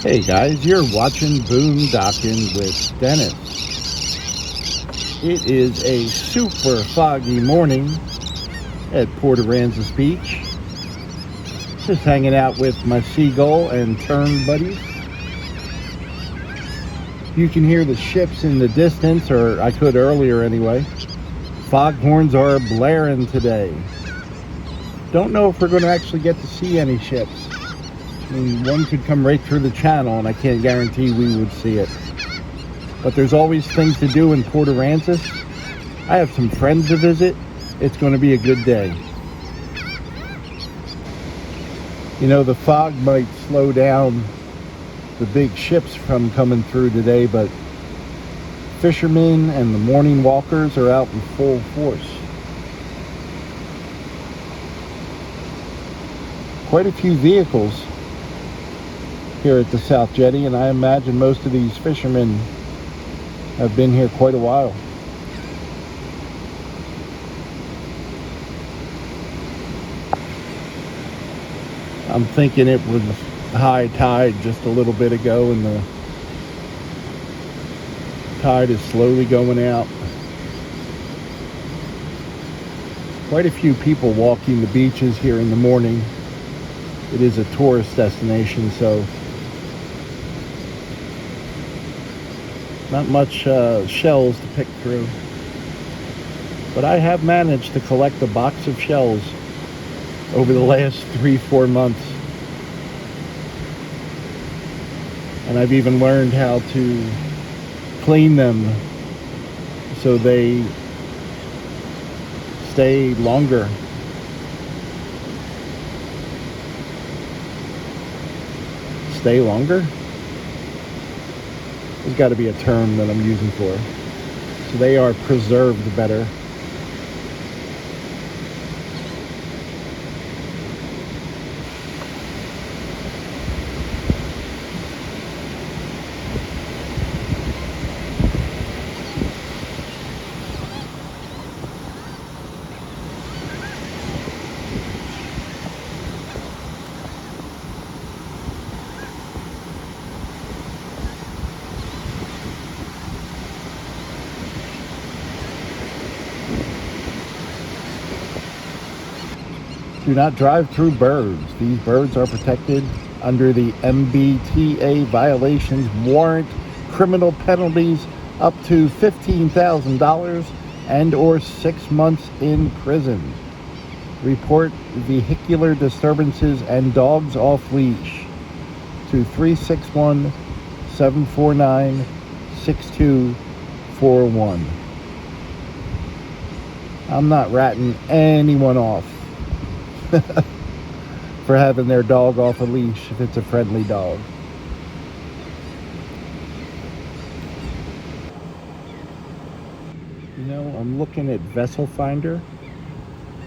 Hey guys, you're watching Boondocking with Dennis. It is a super foggy morning at Port Aransas Beach. Just hanging out with my seagull and tern buddies. You can hear the ships in the distance, or I could earlier anyway. Foghorns are blaring today. Don't know if we're going to actually get to see any ships. I mean, one could come right through the channel, and I can't guarantee we would see it. But there's always things to do in Port Aransas. I have some friends to visit. It's going to be a good day. You know, the fog might slow down the big ships from coming through today, but fishermen and the morning walkers are out in full force. Quite a few vehicles here at the South Jetty, and I imagine most of these fishermen have been here quite a while. I'm thinking it was high tide just a little bit ago, and the tide is slowly going out. Quite a few people walking the beaches here in the morning. It is a tourist destination, so not much shells to pick through. But I have managed to collect a box of shells over the last 3-4 months. And I've even learned how to clean them so they stay longer. Stay longer? There's got to be a term that I'm using for it. So they are preserved better. Do not drive through birds. These birds are protected under the MBTA violations warrant criminal penalties up to $15,000 and or 6 months in prison. Report vehicular disturbances and dogs off leash to 361-749-6241. I'm not ratting anyone off for having their dog off a leash if it's a friendly dog. You know, I'm looking at Vessel Finder,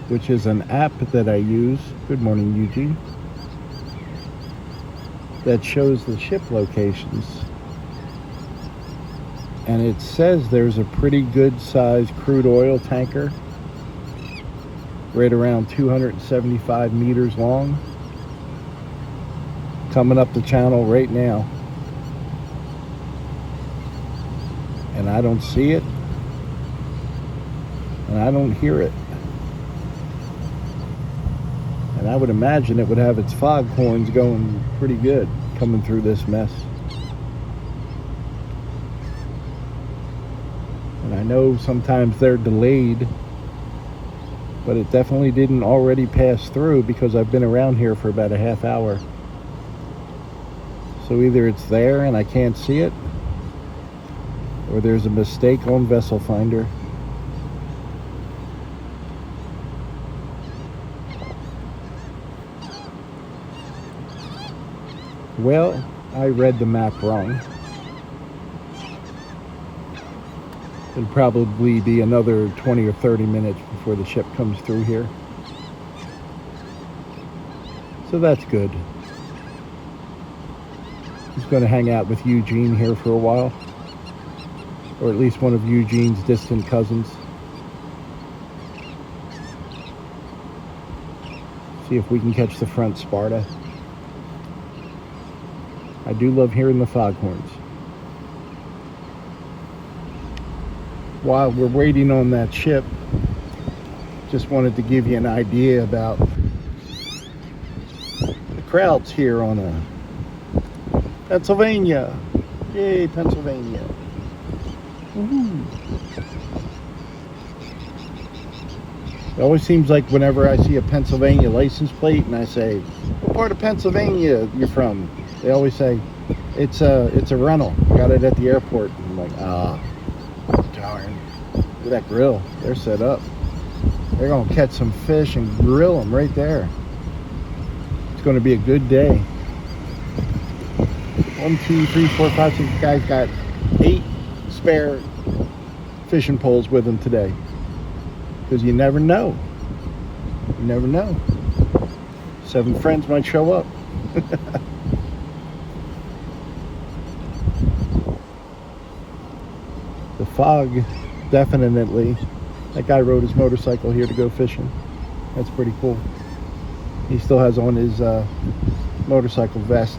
which is an app that I use. Good morning, Eugene. That shows the ship locations. And it says there's a pretty good sized crude oil tanker right around 275 meters long, coming up the channel right now. And I don't see it, and I don't hear it. And I would imagine it would have its foghorns going pretty good coming through this mess. And I know sometimes they're delayed, but it definitely didn't already pass through because I've been around here for about a half hour. So either it's there and I can't see it, or there's a mistake on Vessel Finder. Well, I read the map wrong. It'll probably be another 20 or 30 minutes before the ship comes through here. So that's good. He's going to hang out with Eugene here for a while. Or at least one of Eugene's distant cousins. See if we can catch the front Sparta. I do love hearing the foghorns. While we're waiting on that ship, just wanted to give you an idea about the crowds here on Pennsylvania. Yay, Pennsylvania. Woohoo. It always seems like whenever I see a Pennsylvania license plate and I say, what part of Pennsylvania you're from? They always say, it's a rental. Got it at the airport. And I'm like, darn. Look at that grill. They're set up. They're going to catch some fish and grill them right there. It's going to be a good day. 1, 2, 3, 4, 5, 6 guys got 8 spare fishing poles with them today. Because you never know. You never know. 7 friends might show up. The fog, definitely. That guy rode his motorcycle here to go fishing. That's pretty cool. He still has on his motorcycle vest.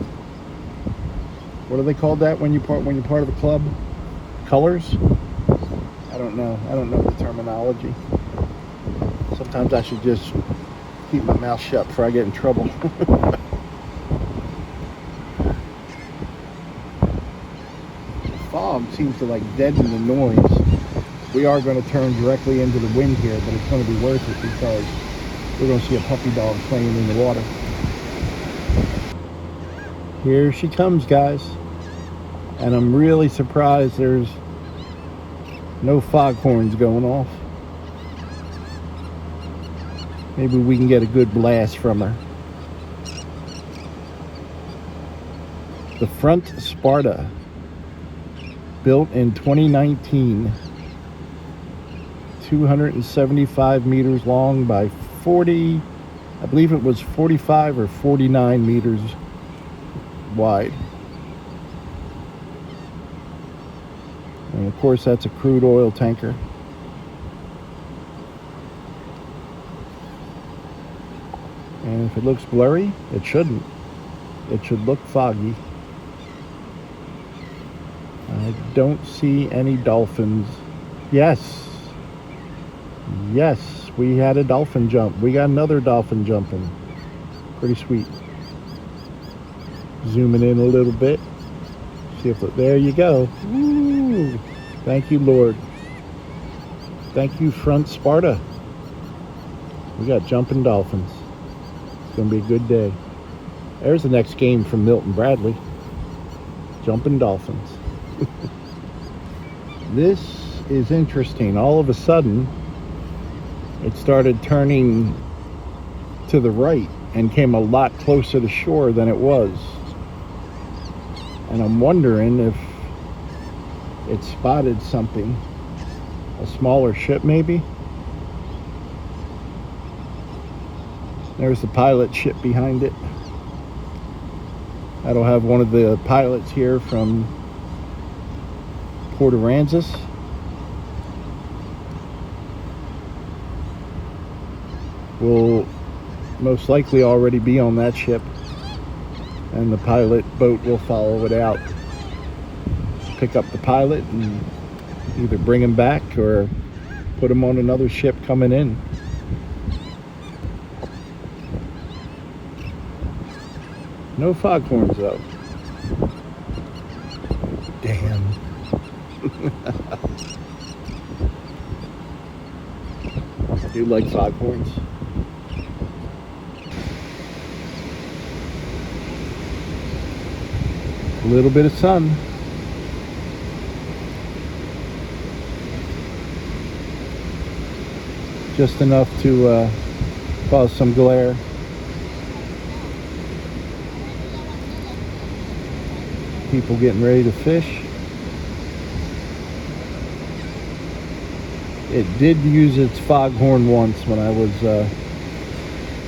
What do they call that when you're part of a club? Colors? I don't know. I don't know the terminology. Sometimes I should just keep my mouth shut before I get in trouble. The fog seems to like deaden the noise. We are going to turn directly into the wind here, but it's going to be worth it because we're going to see a puppy dog playing in the water. Here she comes, guys. And I'm really surprised there's no foghorns going off. Maybe we can get a good blast from her. The front Sparta, built in 2019, 275 meters long by 40, I believe it was 45 or 49 meters wide. And of course that's a crude oil tanker. And if it looks blurry, it shouldn't. It should look foggy. I don't see any dolphins. Yes. Yes, we had a dolphin jump. We got another dolphin jumping. Pretty sweet. Zooming in a little bit. See if there you go. Woo. Thank you, Lord. Thank you, front Sparta. We got jumping dolphins. It's going to be a good day. There's the next game from Milton Bradley. Jumping dolphins. This is interesting. All of a sudden, it started turning to the right and came a lot closer to shore than it was. And I'm wondering if it spotted something. A smaller ship, maybe? There's the pilot ship behind it. That'll have one of the pilots here from Port Aransas. Will most likely already be on that ship, and the pilot boat will follow it out, pick up the pilot and either bring him back or put him on another ship coming in. No foghorns though. Damn. I do like foghorns. A little bit of sun. Just enough to cause some glare. People getting ready to fish. It did use its foghorn once when I was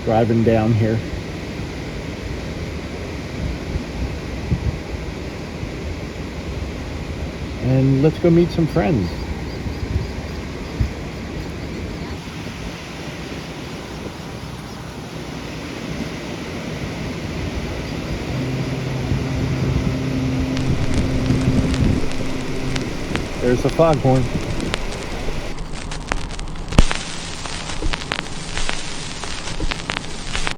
driving down here. And let's go meet some friends. There's the foghorn.